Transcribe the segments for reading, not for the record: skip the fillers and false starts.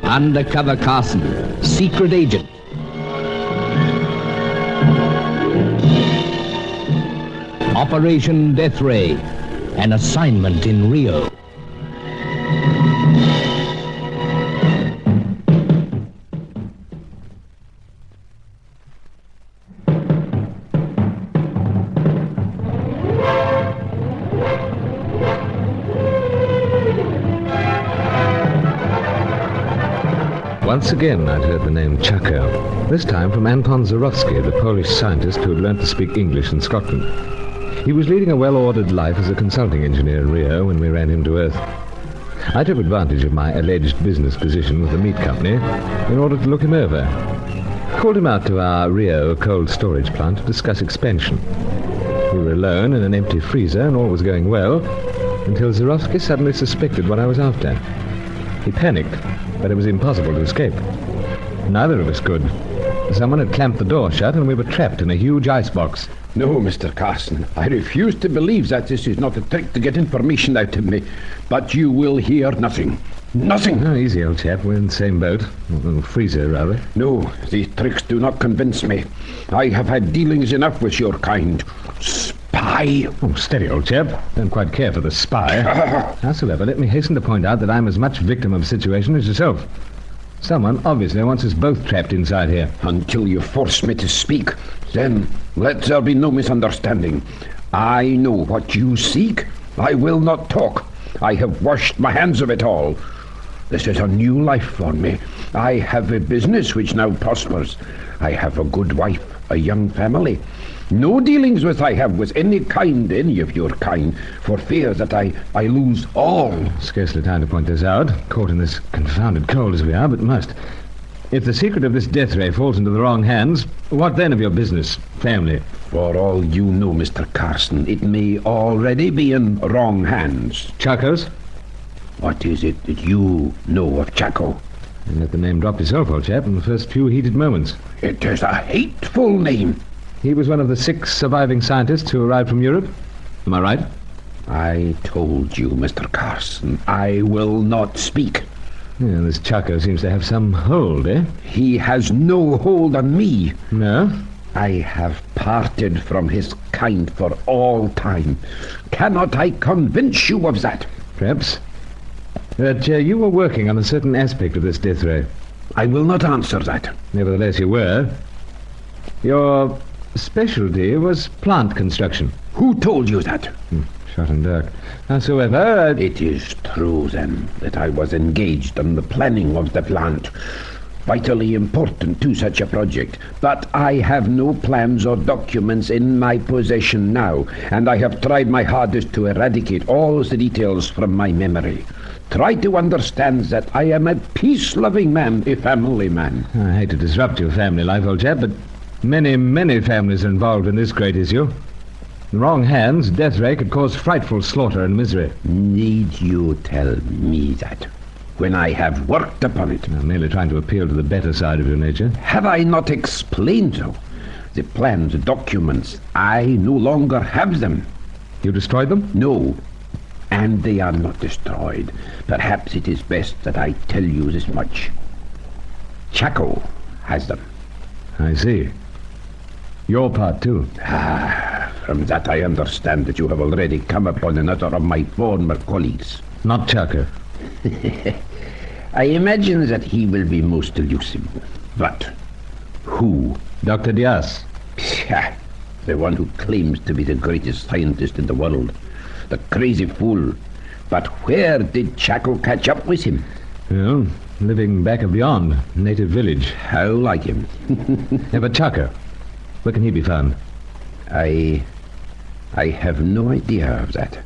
Undercover Carson, secret agent. Operation Deathray, an assignment in Rio. Once again, I'd heard the name Chaco, this time from Anton Zorowski, the Polish scientist who had learnt to speak English in Scotland. He was leading a well-ordered life as a consulting engineer in Rio when we ran him to Earth. I took advantage of my alleged business position with the meat company in order to look him over. Called him out to our Rio cold storage plant to discuss expansion. We were alone in an empty freezer and all was going well until Zorowski suddenly suspected what I was after. He panicked, but it was impossible to escape. Neither of us could. Someone had clamped the door shut and we were trapped in a huge icebox. No, Mr. Carson, I refuse to believe that this is not a trick to get information out of me. But you will hear nothing. Nothing! Oh, easy, old chap. We're in the same boat. Freezer, rather. No, these tricks do not convince me. I have had dealings enough with your kind. Spy! Oh, steady, old chap. Don't quite care for the spy. Howsoever, let me hasten to point out that I'm as much victim of the situation as yourself. Someone obviously wants us both trapped inside here. Until you force me to speak, then let there be no misunderstanding. I know what you seek. I will not talk. I have washed my hands of it all. This is a new life for me. I have a business which now prospers. I have a good wife, a young family. No dealings I have with any of your kind, for fear that I lose all. Scarcely time to point this out, caught in this confounded cold as we are, but must. If the secret of this death ray falls into the wrong hands, what then of your business, family? For all you know, Mr. Carson, it may already be in wrong hands. Chaco's? What is it that you know of Chaco? You let the name drop yourself, old chap, in the first few heated moments. It is a hateful name. He was one of the 6 surviving scientists who arrived from Europe. Am I right? I told you, Mr. Carson, I will not speak. Yeah, this Chaco seems to have some hold, eh? He has no hold on me. No? I have parted from his kind for all time. Cannot I convince you of that? Perhaps. But you were working on a certain aspect of this death ray. I will not answer that. Nevertheless, you were. Your specialty was plant construction. Who told you that? Shot in dark. Howsoever, It is true, then, that I was engaged in the planning of the plant. Vitally important to such a project. But I have no plans or documents in my possession now, and I have tried my hardest to eradicate all the details from my memory. Try to understand that I am a peace-loving man, a family man. I hate to disrupt your family life, old chap, but many, many families are involved in this great issue. In the wrong hands, death ray could cause frightful slaughter and misery. Need you tell me that, when I have worked upon it? I'm merely trying to appeal to the better side of your nature. Have I not explained so? The plans, the documents, I no longer have them. You destroyed them? No, and they are not destroyed. Perhaps it is best that I tell you this much. Chaco has them. I see. Your part, too. From that I understand that you have already come upon another of my former colleagues. Not Chaco. I imagine that he will be most elusive. But who? Dr. Diaz. Psha, the one who claims to be the greatest scientist in the world. The crazy fool. But where did Chaco catch up with him? Well, living back of beyond, native village. How like him? Yeah, but Chaco, where can he be found? I have no idea of that.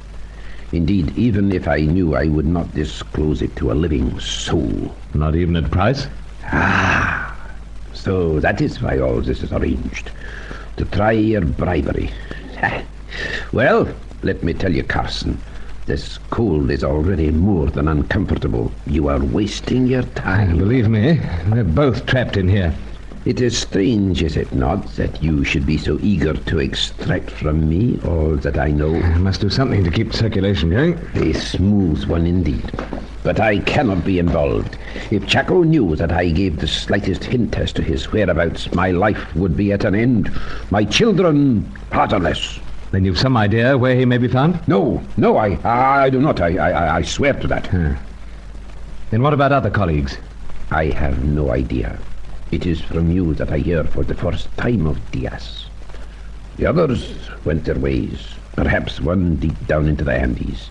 Indeed, even if I knew, I would not disclose it to a living soul. Not even at price? So that is why all this is arranged. To try your bribery. Well, let me tell you, Carson, this cold is already more than uncomfortable. You are wasting your time. Believe me, we're both trapped in here. It is strange, is it not, that you should be so eager to extract from me all that I know? I must do something to keep circulation going. A smooth one indeed. But I cannot be involved. If Chaco knew that I gave the slightest hint as to his whereabouts, my life would be at an end. My children fatherless. Then you've some idea where he may be found? No, I do not. I swear to that. Then what about other colleagues? I have no idea. It is from you that I hear for the first time of Diaz. The others went their ways. Perhaps one deep down into the Andes.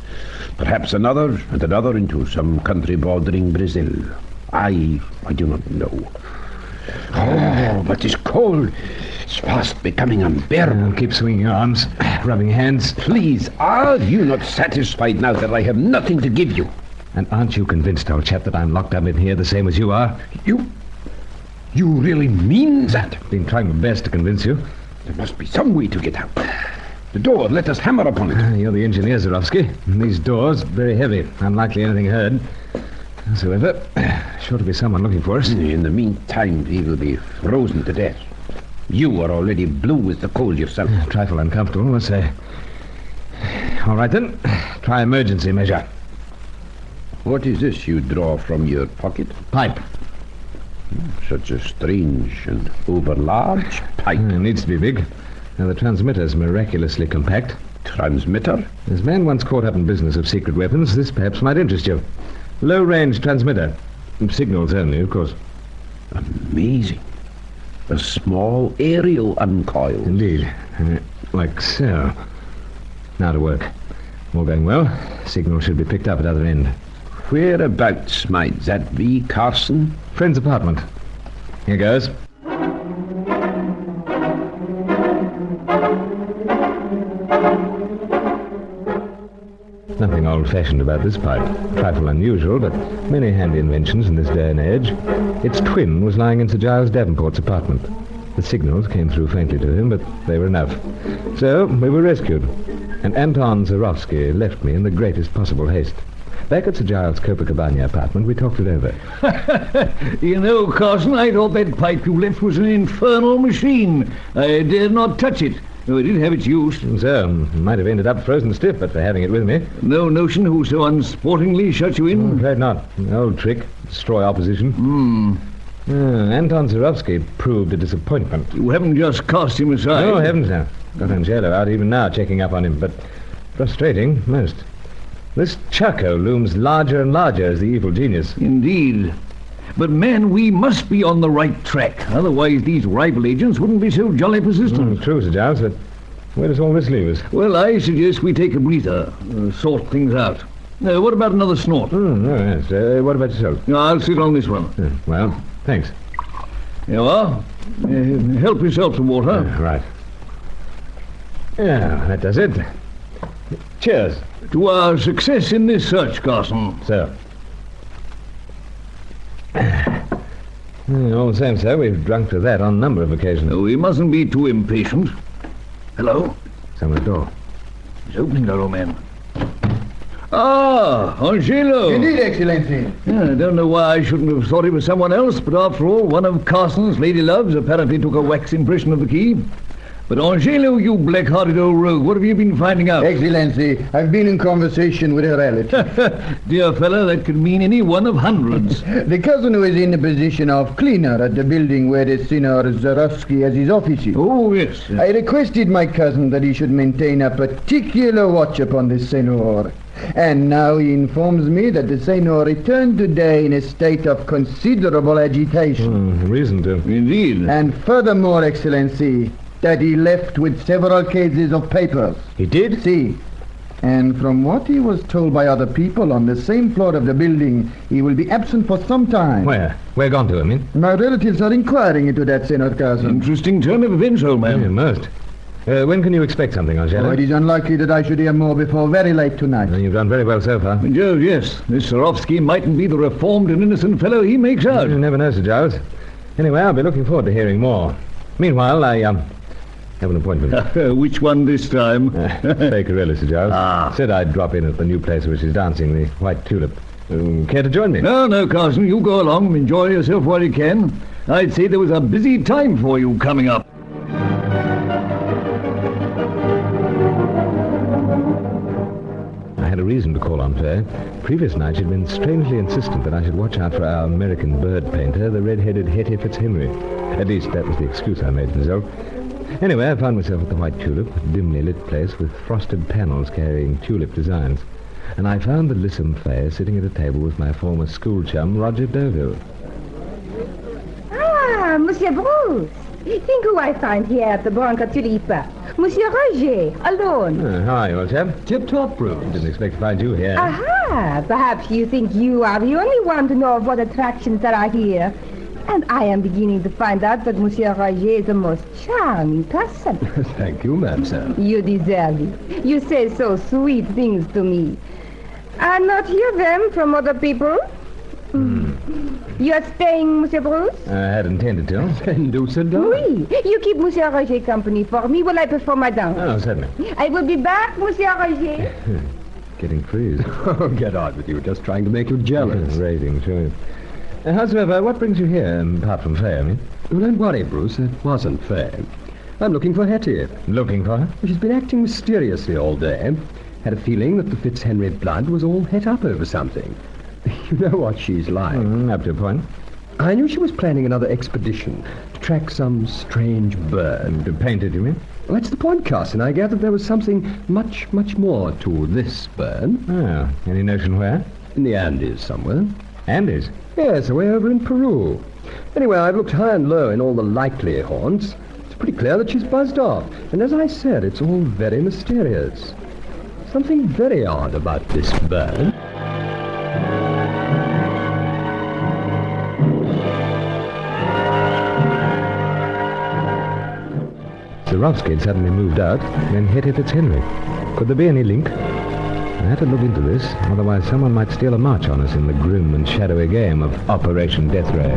Perhaps another and another into some country bordering Brazil. I do not know. Oh, but it's cold. It's fast becoming unbearable. Keep swinging your arms, rubbing hands. Please, are you not satisfied now that I have nothing to give you? And aren't you convinced, old chap, that I'm locked up in here the same as you are? You really mean that? Been trying my best to convince you. There must be some way to get out. The door, let us hammer upon it. You're the engineer, Zarowski. These doors, very heavy. Unlikely anything heard. However, sure to be someone looking for us. In the meantime, he will be frozen to death. You are already blue with the cold yourself. A trifle uncomfortable, let's say. All right, then. Try emergency measure. What is this you draw from your pocket? Pipe. Such a strange and overlarge pipe. It needs to be big. Now, the transmitter's miraculously compact. Transmitter? As man once caught up in business of secret weapons, this perhaps might interest you. Low-range transmitter. Signals only, of course. Amazing. A small aerial uncoil. Indeed. Like so. Now to work. All going well. Signal should be picked up at other end. Whereabouts might that be, Carson? Friend's apartment. Here goes. Nothing old-fashioned about this pipe. Trifle unusual, but many handy inventions in this day and age. Its twin was lying in Sir Giles Davenport's apartment. The signals came through faintly to him, but they were enough. So we were rescued, and Anton Zarowski left me in the greatest possible haste. Back at Sir Giles' Copacabana apartment, we talked it over. You know, Carson, I thought that pipe you left was an infernal machine. I dared not touch it, though it did have its use. So, might have ended up frozen stiff, but for having it with me. No notion who so unsportingly shut you in? I'm afraid not. An old trick. Destroy opposition. Anton Zarowski proved a disappointment. You haven't just cast him aside. Oh, heavens no. Got Angelo out even now checking up on him, but frustrating most. This Chaco looms larger and larger as the evil genius. Indeed. But, man, we must be on the right track. Otherwise, these rival agents wouldn't be so jolly persistent. True, Sir Giles, but where does all this leave us? Well, I suggest we take a breather, sort things out. What about another snort? Yes. What about yourself? I'll sit on this one. Well, thanks. Here you are. Help yourself to water. Right. Yeah, that does it. Cheers. To our success in this search, Carson. So. All the same, sir, we've drunk to that on a number of occasions. We mustn't be too impatient. Hello? Someone at the door. It's opening, that old man. Ah, Angelo. Indeed, Excellency. I don't know why I shouldn't have thought it was someone else, but after all, one of Carson's lady loves apparently took a wax impression of the key. But Angelo, you black-hearted old rogue, what have you been finding out? Excellency, I've been in conversation with a relative. Dear fellow, that could mean any one of hundreds. The cousin who is in the position of cleaner at the building where the Senor Zarowski has his offices. Oh, yes. I requested my cousin that he should maintain a particular watch upon the Senor. And now he informs me that the Senor returned today in a state of considerable agitation. Reason to. Indeed. And furthermore, Excellency, that he left with several cases of papers. He did? See. And from what he was told by other people on the same floor of the building, he will be absent for some time. Where? Where gone to, I mean? My relatives are inquiring into that, Senor Carson. Interesting turn of events, old man. Yeah, most. When can you expect something, Angelo? Oh, it is unlikely that I should hear more before very late tonight. You've done very well so far. Jove, yes. This Zarowski mightn't be the reformed and innocent fellow he makes out. You never know, Sir Giles. Anyway, I'll be looking forward to hearing more. Meanwhile, I have an appointment. Which one this time? Bakerella, Sir Giles. Said I'd drop in at the new place where she's dancing, the White Tulip. Care to join me? No, Carson, you go along and enjoy yourself while you can. I'd say there was a busy time for you coming up. I had a reason to call on Faye. Previous night she'd been strangely insistent that I should watch out for our American bird painter, the red-headed Hetty Fitzhenry. At least that was the excuse I made myself. Anyway, I found myself at the White Tulip, a dimly lit place with frosted panels carrying tulip designs. And I found the lissom Faye sitting at a table with my former school chum, Roger Deauville. Ah, Monsieur Bruce. Think who I find here at the Banca Tulipa. Monsieur Roger, alone. How are you, old chap? Tip-top, Bruce. Didn't expect to find you here. Aha! Perhaps you think you are the only one to know of what attractions there are here. And I am beginning to find out that Monsieur Roger is a most charming person. Thank you, mademoiselle. You deserve it. You say so sweet things to me. I not hear them from other people. You are staying, Monsieur Bruce? I had intended to. Then do sit down. Oui. You keep Monsieur Roger company for me while I perform my dance. Oh, certainly. I will be back, Monsieur Roger. Getting freeze. Oh, get on with you. Just trying to make you jealous. Raving, sure. Howsoever, what brings you here, apart from Faye, I mean? Well, don't worry, Bruce. It wasn't Faye. I'm looking for Hetty. Looking for her? She's been acting mysteriously all day. Had a feeling that the Fitzhenry blood was all het up over something. You know what she's like. Up to a point. I knew she was planning another expedition to track some strange bird. To paint it, you mean? Well, that's the point, Carson. I gathered there was something much, much more to this bird. Oh, any notion where? In the Andes somewhere. Andes? Yes, away over in Peru. Anyway, I've looked high and low in all the likely haunts. It's pretty clear that she's buzzed off. And as I said, it's all very mysterious. Something very odd about this bird. Zorowski had suddenly moved out, then Hetty Fitzhenry. Could there be any link? I had to look into this, otherwise someone might steal a march on us in the grim and shadowy game of Operation Deathray.